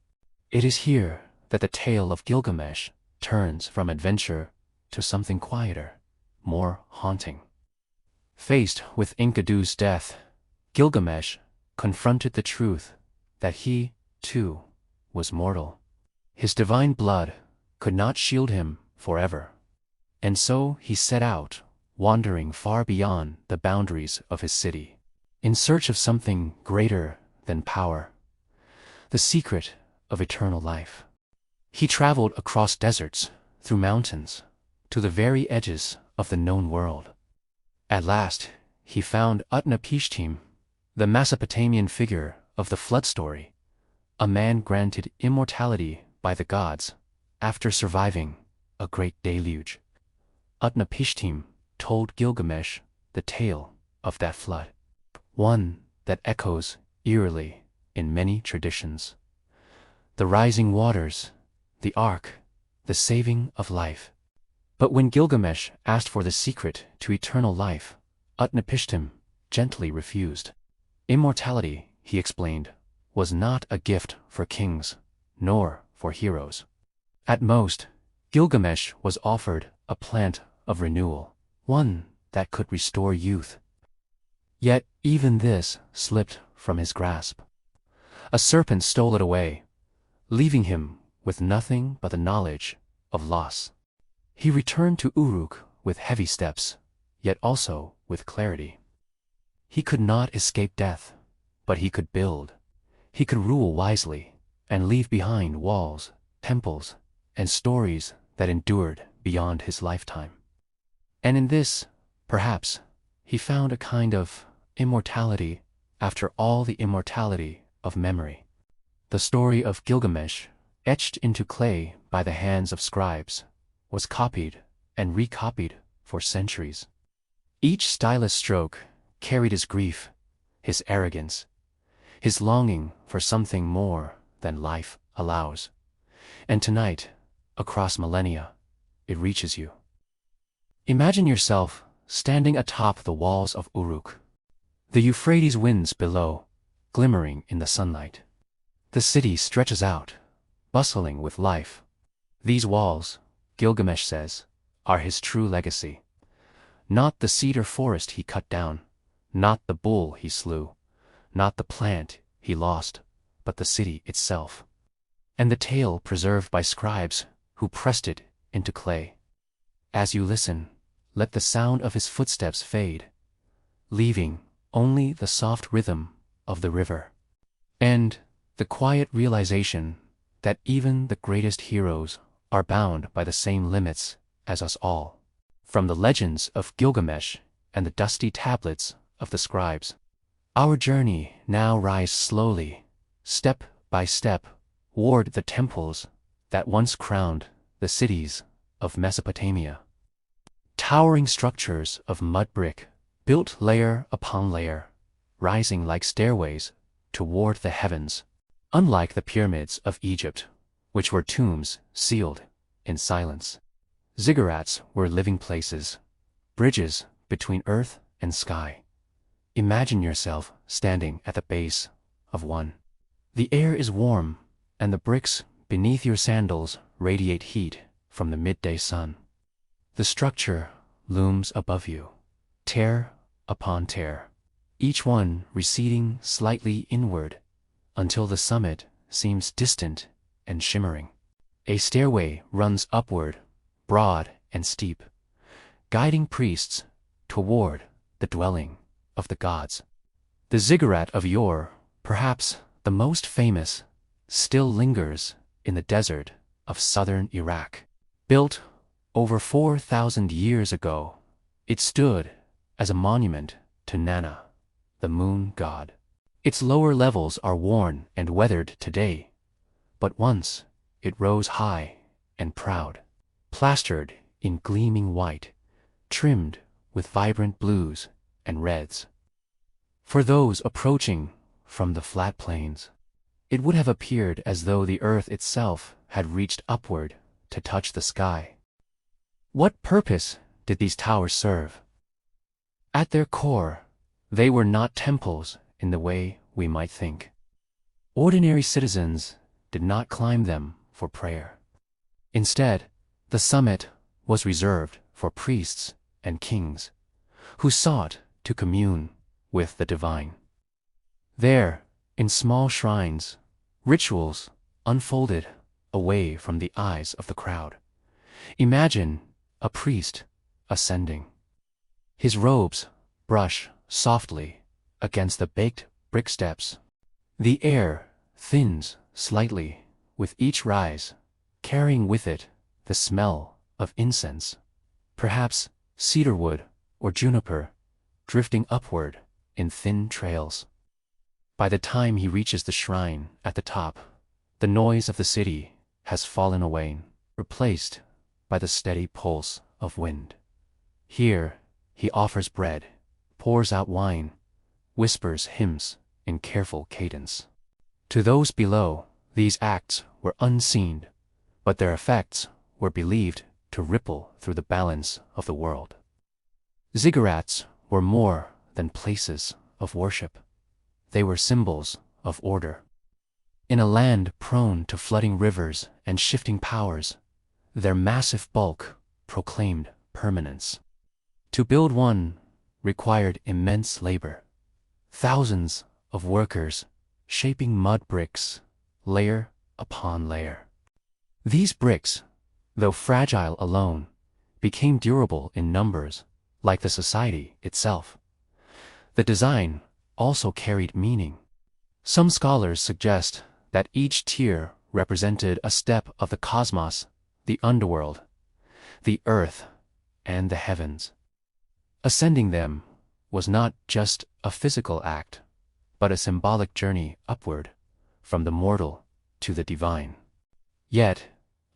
It is here that the tale of Gilgamesh turns from adventure to something quieter, more haunting. Faced with Enkidu's death, Gilgamesh confronted the truth that he, too, was mortal. His divine blood could not shield him forever. And so he set out, wandering far beyond the boundaries of his city, in search of something greater than power, the secret of eternal life. He traveled across deserts, through mountains, to the very edges of the known world. At last, he found Utnapishtim, the Mesopotamian figure of the flood story, a man granted immortality by the gods after surviving a great deluge. Utnapishtim told Gilgamesh the tale of that flood, one that echoes eerily in many traditions. The rising waters, the ark, the saving of life. But when Gilgamesh asked for the secret to eternal life, Utnapishtim gently refused. Immortality, he explained, was not a gift for kings, nor for heroes. At most, Gilgamesh was offered a plant of renewal, one that could restore youth. Yet even this slipped from his grasp. A serpent stole it away, leaving him with nothing but the knowledge of loss. He returned to Uruk with heavy steps, yet also with clarity. He could not escape death, but he could build. He could rule wisely and leave behind walls, temples, and stories that endured beyond his lifetime. And in this, perhaps, he found a kind of immortality after all the immortality of memory. The story of Gilgamesh, etched into clay by the hands of scribes, was copied and recopied for centuries. Each stylus stroke carried his grief, his arrogance, his longing for something more than life allows. And tonight, across millennia, it reaches you. Imagine yourself standing atop the walls of Uruk, the Euphrates winds below, glimmering in the sunlight. The city stretches out, bustling with life. These walls, Gilgamesh says, are his true legacy. Not the cedar forest he cut down, not the bull he slew, not the plant he lost, but the city itself. And the tale preserved by scribes who pressed it into clay. As you listen, let the sound of his footsteps fade, leaving only the soft rhythm of the river, and the quiet realization that even the greatest heroes are bound by the same limits as us all. From the legends of Gilgamesh and the dusty tablets of the scribes, our journey now rises slowly, step by step, toward the temples that once crowned the cities of Mesopotamia. Towering structures of mud brick, built layer upon layer, rising like stairways toward the heavens, unlike the pyramids of Egypt, which were tombs sealed in silence. Ziggurats were living places, bridges between earth and sky. Imagine yourself standing at the base of one. The air is warm, and the bricks beneath your sandals radiate heat from the midday sun. The structure looms above you, tear upon tear, each one receding slightly inward until the summit seems distant and shimmering. A stairway runs upward, broad and steep, guiding priests toward the dwelling of the gods. The ziggurat of yore, perhaps the most famous, still lingers in the desert of southern Iraq. Built over 4,000 years ago, it stood as a monument to Nana, the moon god. Its lower levels are worn and weathered today, but once it rose high and proud, plastered in gleaming white, trimmed with vibrant blues and reds. For those approaching from the flat plains, it would have appeared as though the earth itself had reached upward to touch the sky. What purpose did these towers serve? At their core, they were not temples in the way we might think. Ordinary citizens did not climb them for prayer. Instead, the summit was reserved for priests and kings who sought to commune with the divine. There, in small shrines, rituals unfolded away from the eyes of the crowd. Imagine a priest ascending. His robes brush softly against the baked brick steps. The air thins slightly with each rise, carrying with it the smell of incense, perhaps cedarwood or juniper, drifting upward in thin trails. By the time he reaches the shrine at the top, the noise of the city has fallen away, replaced by the steady pulse of wind. Here, he offers bread, pours out wine, whispers hymns in careful cadence. To those below, these acts were unseen, but their effects were believed to ripple through the balance of the world. Ziggurats were more than places of worship. They were symbols of order. In a land prone to flooding rivers and shifting powers, their massive bulk proclaimed permanence. To build one required immense labor. Thousands of workers shaping mud bricks, layer upon layer. These bricks, though fragile alone, became durable in numbers, like the society itself. The design also carried meaning. Some scholars suggest that each tier represented a step of the cosmos, the underworld, the earth, and the heavens. Ascending them was not just a physical act, but a symbolic journey upward, from the mortal to the divine. Yet,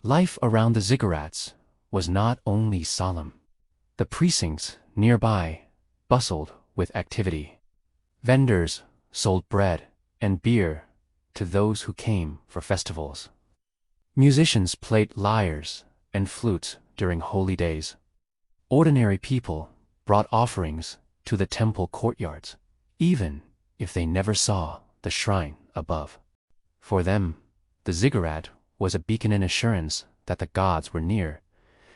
life around the ziggurats was not only solemn. The precincts nearby bustled with activity. Vendors sold bread and beer to those who came for festivals. Musicians played lyres and flutes during holy days. Ordinary people brought offerings to the temple courtyards, even if they never saw the shrine above. For them, the ziggurat was a beacon and assurance that the gods were near,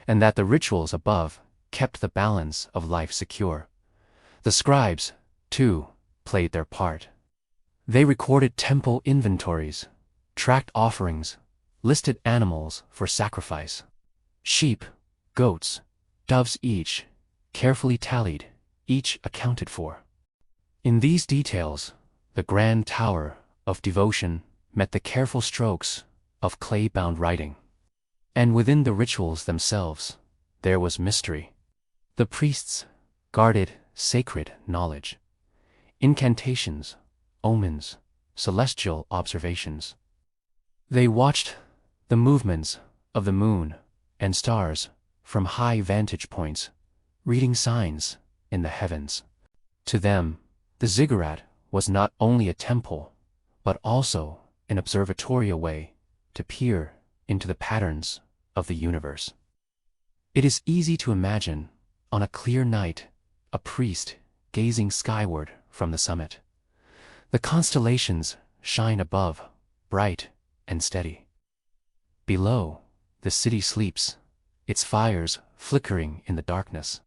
and that the rituals above kept the balance of life secure. The scribes, too, played their part. They recorded temple inventories, tracked offerings, listed animals for sacrifice. Sheep, goats, doves each, carefully tallied, each accounted for. In these details, the grand tower of devotion met the careful strokes of clay-bound writing. And within the rituals themselves, there was mystery. The priests guarded sacred knowledge, incantations, omens, celestial observations. They watched the movements of the moon and stars from high vantage points, reading signs in the heavens. To them, the ziggurat was not only a temple, but also an observatorial way to peer into the patterns of the universe. It is easy to imagine, on a clear night, a priest gazing skyward from the summit. The constellations shine above, bright and steady. Below, the city sleeps, its fires flickering in the darkness.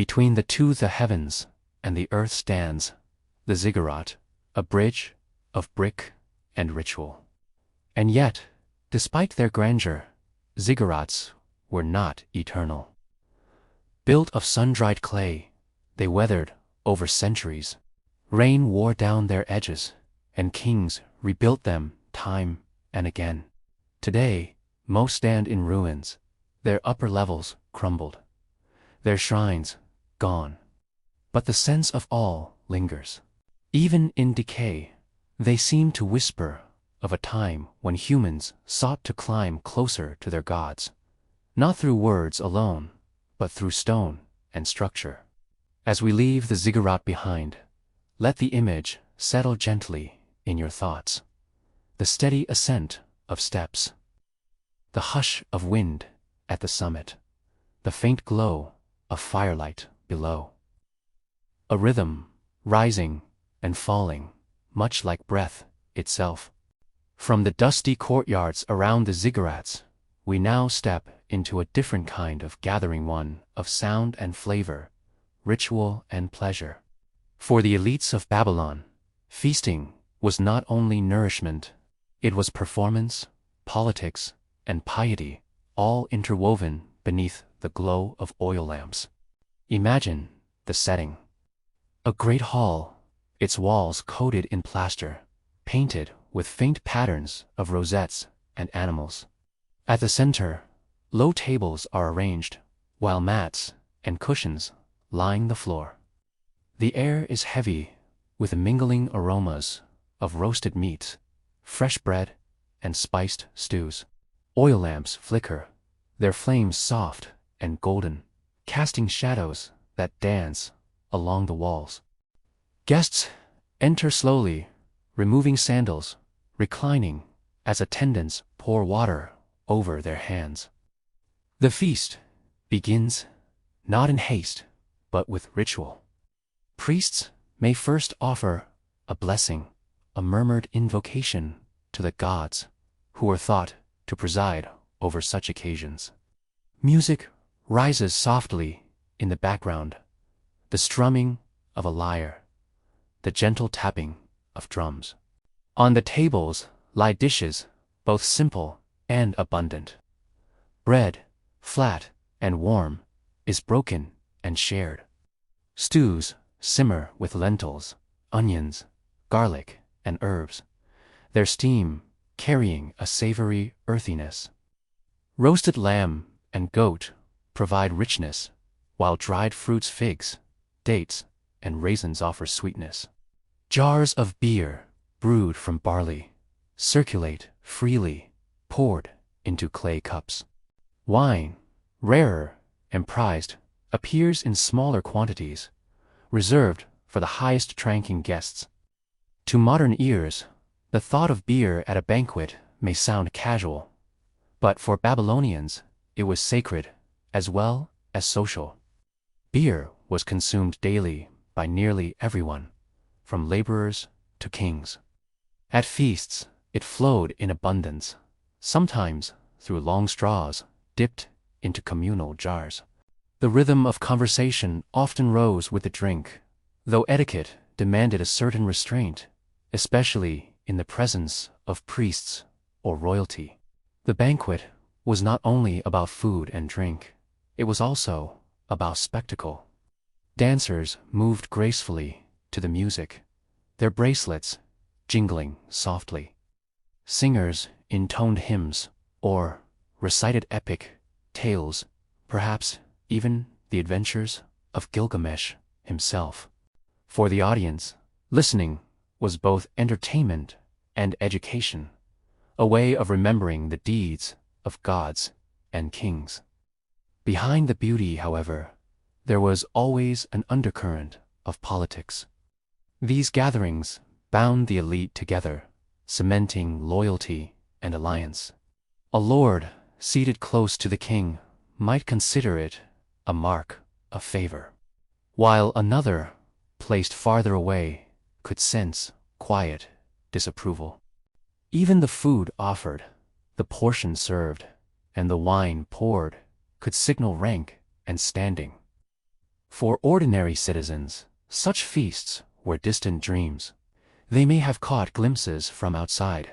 Between the two the heavens and the earth stands the ziggurat, a bridge of brick and ritual. And yet, despite their grandeur, ziggurats were not eternal. Built of sun-dried clay, they weathered over centuries. Rain wore down their edges, and kings rebuilt them time and again. Today, most stand in ruins, their upper levels crumbled, their shrines gone. But the sense of awe lingers. Even in decay, they seem to whisper of a time when humans sought to climb closer to their gods, not through words alone, but through stone and structure. As we leave the ziggurat behind, let the image settle gently in your thoughts. The steady ascent of steps, the hush of wind at the summit, the faint glow of firelight below. A rhythm rising and falling, much like breath itself. From the dusty courtyards around the ziggurats, we now step into a different kind of gathering, one of sound and flavor, ritual and pleasure. For the elites of Babylon, feasting was not only nourishment, it was performance, politics, and piety, all interwoven beneath the glow of oil lamps. Imagine the setting. A great hall, its walls coated in plaster, painted with faint patterns of rosettes and animals. At the center, low tables are arranged, while mats and cushions line the floor. The air is heavy with the mingling aromas of roasted meats, fresh bread, and spiced stews. Oil lamps flicker, their flames soft and golden, casting shadows that dance along the walls. Guests enter slowly, removing sandals, reclining as attendants pour water over their hands. The feast begins not in haste, but with ritual. Priests may first offer a blessing, a murmured invocation to the gods who are thought to preside over such occasions. Music rises softly in the background, the strumming of a lyre, the gentle tapping of drums. On the tables lie dishes, both simple and abundant. Bread, flat and warm, is broken and shared. Stews simmer with lentils, onions, garlic, and herbs, their steam carrying a savory earthiness. Roasted lamb and goat provide richness, while dried fruits, figs, dates, and raisins offer sweetness. Jars of beer, brewed from barley, circulate freely, poured into clay cups. Wine, rarer and prized, appears in smaller quantities, reserved for the highest-ranking guests. To modern ears, the thought of beer at a banquet may sound casual, but for Babylonians, it was sacred as well as social. Beer was consumed daily by nearly everyone, from laborers to kings. At feasts, it flowed in abundance, sometimes through long straws dipped into communal jars. The rhythm of conversation often rose with the drink, though etiquette demanded a certain restraint, especially in the presence of priests or royalty. The banquet was not only about food and drink, it was also about spectacle. Dancers moved gracefully to the music, their bracelets jingling softly. Singers intoned hymns or recited epic tales, perhaps even the adventures of Gilgamesh himself. For the audience, listening was both entertainment and education, a way of remembering the deeds of gods and kings. Behind the beauty, however, there was always an undercurrent of politics. These gatherings bound the elite together, cementing loyalty and alliance. A lord seated close to the king might consider it a mark of favor, while another, placed farther away, could sense quiet disapproval. Even the food offered, the portion served, and the wine poured could signal rank and standing. For ordinary citizens, such feasts were distant dreams. They may have caught glimpses from outside,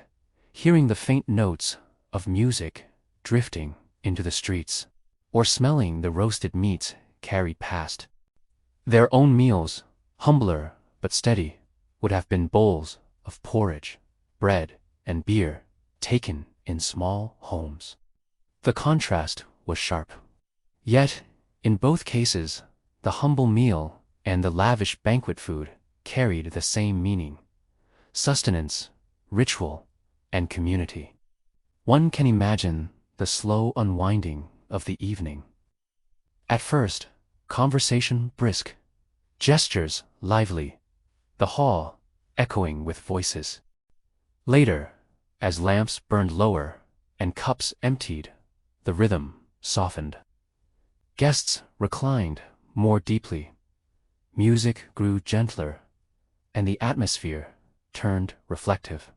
hearing the faint notes of music drifting into the streets, or smelling the roasted meats carried past. Their own meals, humbler but steady, would have been bowls of porridge, bread, and beer taken in small homes. The contrast was sharp. Yet, in both cases, the humble meal and the lavish banquet food carried the same meaning: sustenance, ritual, and community. One can imagine the slow unwinding of the evening. At first, conversation brisk, gestures lively, the hall echoing with voices. Later, as lamps burned lower and cups emptied, the rhythm softened. Guests reclined more deeply, music grew gentler, and the atmosphere turned reflective.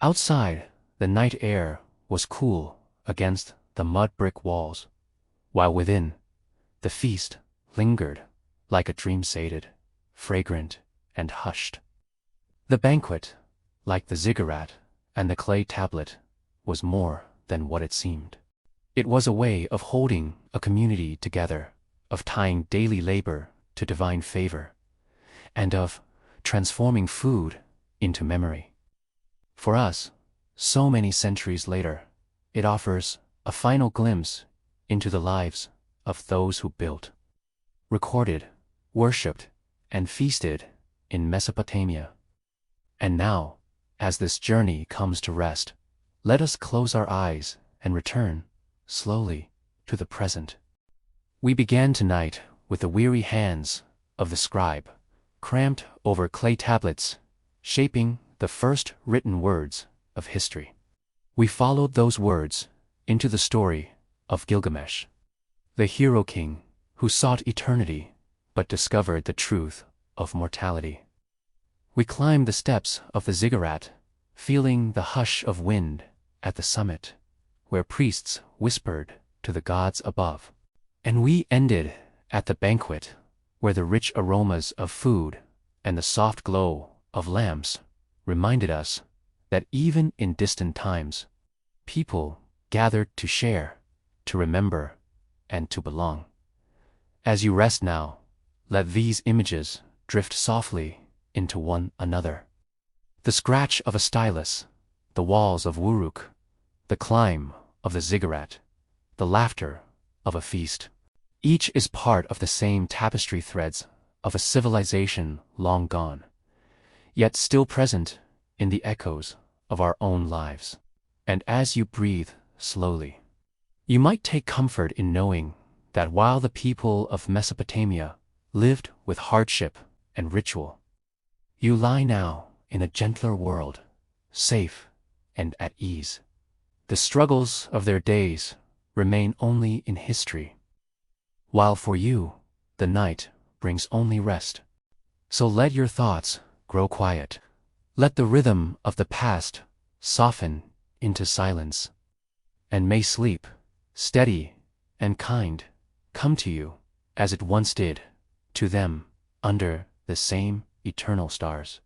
Outside, the night air was cool against the mud-brick walls, while within, the feast lingered like a dream sated, fragrant, and hushed. The banquet, like the ziggurat and the clay tablet, was more than what it seemed. It was a way of holding a community together, of tying daily labor to divine favor, and of transforming food into memory. For us, so many centuries later, it offers a final glimpse into the lives of those who built, recorded, worshipped, and feasted in Mesopotamia. And now, as this journey comes to rest, let us close our eyes and return, slowly, to the present. We began tonight with the weary hands of the scribe, cramped over clay tablets, shaping the first written words of history. We followed those words into the story of Gilgamesh, the hero king who sought eternity but discovered the truth of mortality. We climbed the steps of the ziggurat, feeling the hush of wind at the summit, where priests whispered to the gods above. And we ended at the banquet, where the rich aromas of food and the soft glow of lamps reminded us that even in distant times, people gathered to share, to remember, and to belong. As you rest now, let these images drift softly into one another. The scratch of a stylus, the walls of Wuruk, the climb of the ziggurat, the laughter of a feast. Each is part of the same tapestry threads of a civilization long gone, yet still present in the echoes of our own lives. And as you breathe slowly, you might take comfort in knowing that while the people of Mesopotamia lived with hardship and ritual, you lie now in a gentler world, safe and at ease. The struggles of their days remain only in history, while for you, the night brings only rest. So let your thoughts grow quiet. Let the rhythm of the past soften into silence. And may sleep, steady and kind, come to you as it once did to them under the same eternal stars.